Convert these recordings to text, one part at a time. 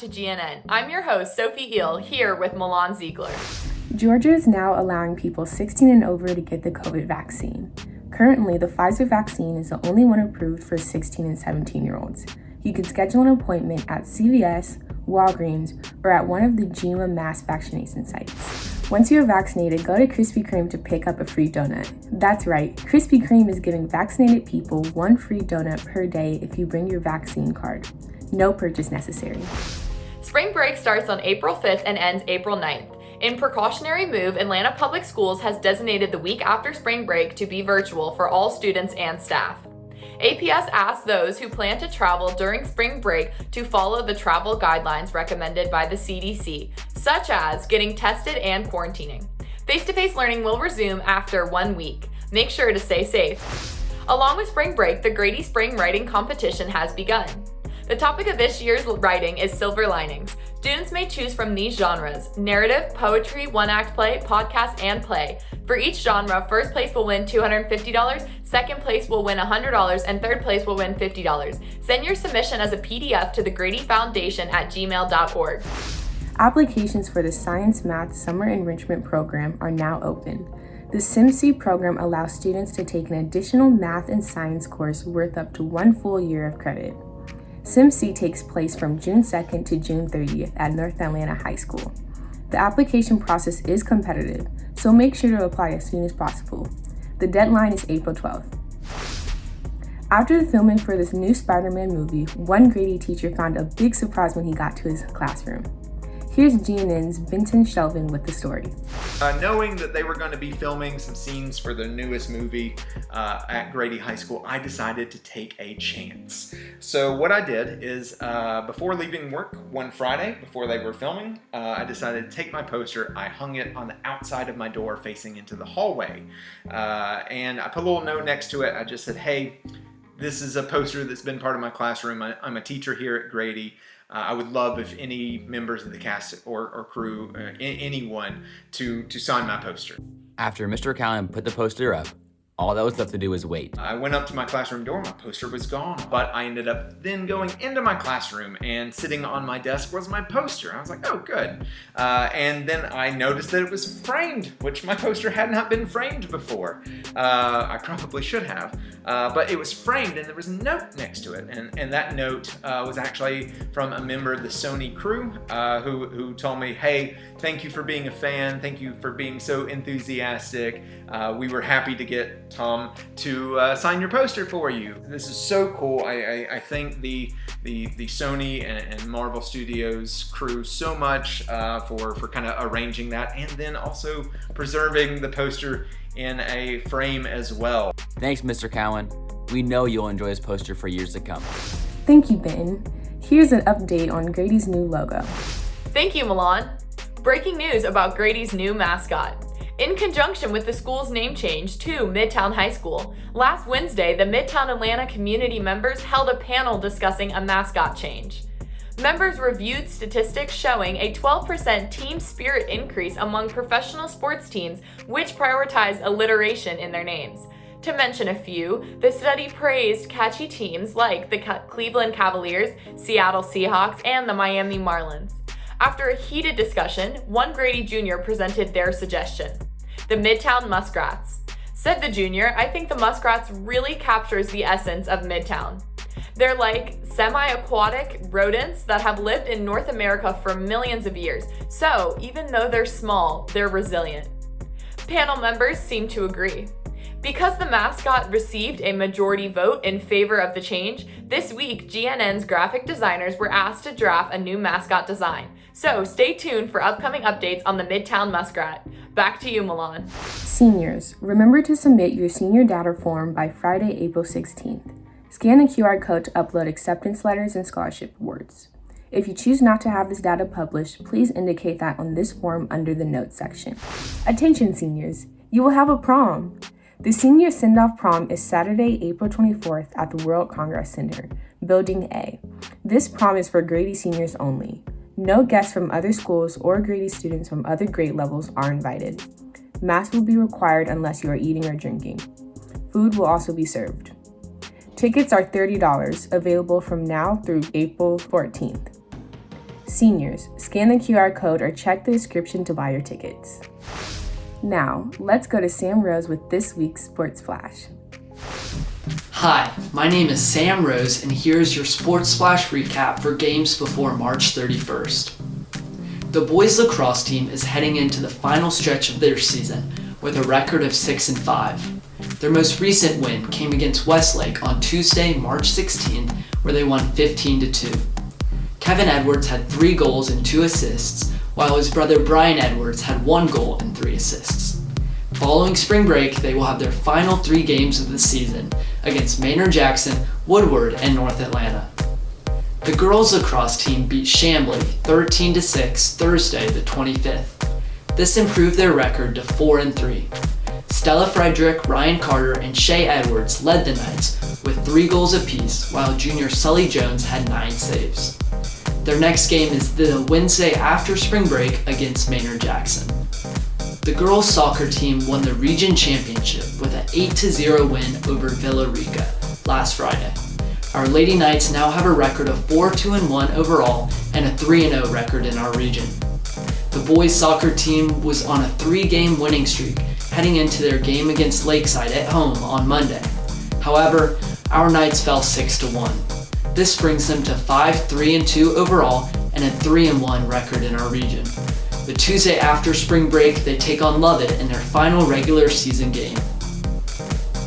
to GNN. I'm your host, Sophie Eel, here with Milan Ziegler. Georgia is now allowing people 16 and over to get the COVID vaccine. Currently, the Pfizer vaccine is the only one approved for 16 and 17-year-olds. You can schedule an appointment at CVS, Walgreens, or at one of the GNN mass vaccination sites. Once you're vaccinated, go to Krispy Kreme to pick up a free donut. That's right, Krispy Kreme is giving vaccinated people one free donut per day if you bring your vaccine card. No purchase necessary. Spring break starts on April 5th and ends April 9th. In precautionary move, Atlanta Public Schools has designated the week after spring break to be virtual for all students and staff. APS asks those who plan to travel during spring break to follow the travel guidelines recommended by the CDC, such as getting tested and quarantining. Face-to-face learning will resume after 1 week. Make sure to stay safe. Along with spring break, the Grady Spring Writing Competition has begun. The topic of this year's writing is silver linings. Students may choose from these genres: narrative, poetry, one-act play, podcast, and play. For each genre, first place will win $250, second place will win $100, and third place will win $50. Send your submission as a PDF to thegradyfoundation@gmail.org. Applications for the Science Math Summer Enrichment Program are now open. The SimC program allows students to take an additional math and science course worth up to 1 full year of credit. SimC takes place from June 2nd to June 30th at North Atlanta High School. The application process is competitive, so make sure to apply as soon as possible. The deadline is April 12th. After the filming for this new Spider-Man movie, one Grady teacher found a big surprise when he got to his classroom. Here's GNN's Benton Shelvin with the story. Knowing that they were going to be filming some scenes for the newest movie at Grady High School, I decided to take a chance. So what I did is, before leaving work one Friday, before they were filming, I decided to take my poster. I hung it on the outside of my door facing into the hallway. And I put a little note next to it. I just said, hey, this is a poster that's been part of my classroom. I'm a teacher here at Grady. I would love if any members of the cast or crew, anyone, to sign my poster. After Mr. Callan put the poster up, all that was left to do was wait. I went up to my classroom door, my poster was gone, but I ended up then going into my classroom, and sitting on my desk was my poster. I was like, oh, good. And then I noticed that it was framed, which my poster had not been framed before. I probably should have, but it was framed and there was a note next to it. And that note was actually from a member of the Sony crew who told me, hey, thank you for being a fan. Thank you for being so enthusiastic. We were happy to get Tom to sign your poster for you. This is so cool. I thank the Sony and Marvel Studios crew so much for kind of arranging that, and then also preserving the poster in a frame as well. Thanks, Mr. Cowan. We know you'll enjoy this poster for years to come. Thank you, Ben. Here's an update on Grady's new logo. Thank you, Milan. Breaking news about Grady's new mascot. In conjunction with the school's name change to Midtown High School, last Wednesday, the Midtown Atlanta community members held a panel discussing a mascot change. Members reviewed statistics showing a 12% team spirit increase among professional sports teams which prioritize alliteration in their names. To mention a few, the study praised catchy teams like the Cleveland Cavaliers, Seattle Seahawks, and the Miami Marlins. After a heated discussion, one Grady Jr. presented their suggestion: the Midtown Muskrats. Said the junior, I think the Muskrats really captures the essence of Midtown. They're like semi-aquatic rodents that have lived in North America for millions of years, so even though they're small, they're resilient. Panel members seem to agree. Because the mascot received a majority vote in favor of the change, this week GNN's graphic designers were asked to draft a new mascot design. So stay tuned for upcoming updates on the Midtown Muskrat. Back to you, Milan. Seniors, remember to submit your senior data form by Friday, April 16th. Scan the QR code to upload acceptance letters and scholarship awards. If you choose not to have this data published, please indicate that on this form under the notes section. Attention, seniors, you will have a prom. The senior send-off prom is Saturday, April 24th at the World Congress Center, Building A. This prom is for Grady seniors only. No guests from other schools or Grady students from other grade levels are invited. Masks will be required unless you are eating or drinking. Food will also be served. Tickets are $30, available from now through April 14th. Seniors, scan the QR code or check the description to buy your tickets. Now, let's go to Sam Rose with this week's Sports Flash. Hi, my name is Sam Rose, and here's your Sports Splash recap for games before March 31st. The boys lacrosse team is heading into the final stretch of their season with a record of 6-5. Their most recent win came against Westlake on Tuesday, March 16th, where they won 15-2. Kevin Edwards had 3 goals and 2 assists, while his brother Brian Edwards had 1 goal and 3 assists. Following spring break, they will have their final 3 games of the season against Maynard-Jackson, Woodward, and North Atlanta. The girls lacrosse team beat Chambly 13-6 Thursday the 25th. This improved their record to 4-3. Stella Frederick, Ryan Carter, and Shay Edwards led the Knights with 3 goals apiece, while junior Sully Jones had 9 saves. Their next game is the Wednesday after spring break against Maynard-Jackson. The girls soccer team won the region championship with an 8-0 win over Villa Rica last Friday. Our Lady Knights now have a record of 4-2-1 overall and a 3-0 record in our region. The boys soccer team was on a 3-game winning streak heading into their game against Lakeside at home on Monday. However, our Knights fell 6-1. This brings them to 5-3-2 overall and a 3-1 record in our region. The Tuesday after spring break, they take on Lovett in their final regular season game.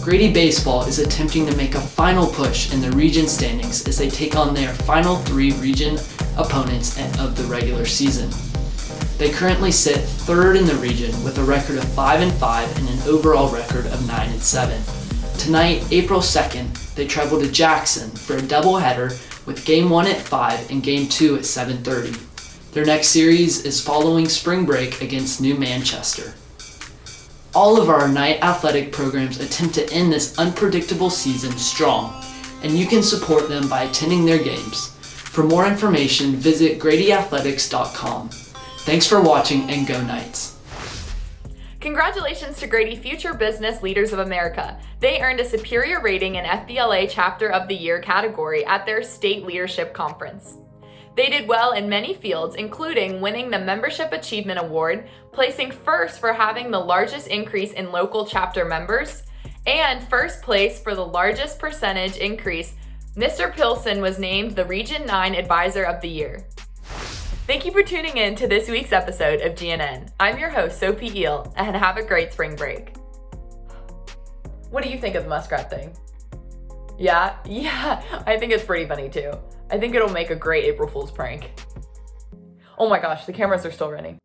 Grady Baseball is attempting to make a final push in the region standings as they take on their final 3 region opponents of the regular season. They currently sit 3rd in the region with a record of 5-5 and an overall record of 9-7. Tonight, April 2nd, they travel to Jackson for a doubleheader with Game 1 at 5 and Game 2 at 7:30. Their next series is following spring break against New Manchester. All of our night athletic programs attempt to end this unpredictable season strong, and you can support them by attending their games. For more information, visit GradyAthletics.com. Thanks for watching, and go Knights! Congratulations to Grady Future Business Leaders of America. They earned a superior rating in FBLA Chapter of the Year category at their state leadership conference. They did well in many fields, including winning the Membership Achievement Award, placing first for having the largest increase in local chapter members, and first place for the largest percentage increase. Mr. Pilson was named the Region 9 Advisor of the Year. Thank you for tuning in to this week's episode of GNN. I'm your host, Sophie Eel, and have a great spring break. What do you think of the muskrat thing? Yeah, I think it's pretty funny too. I think it'll make a great April Fool's prank. Oh my gosh, the cameras are still running.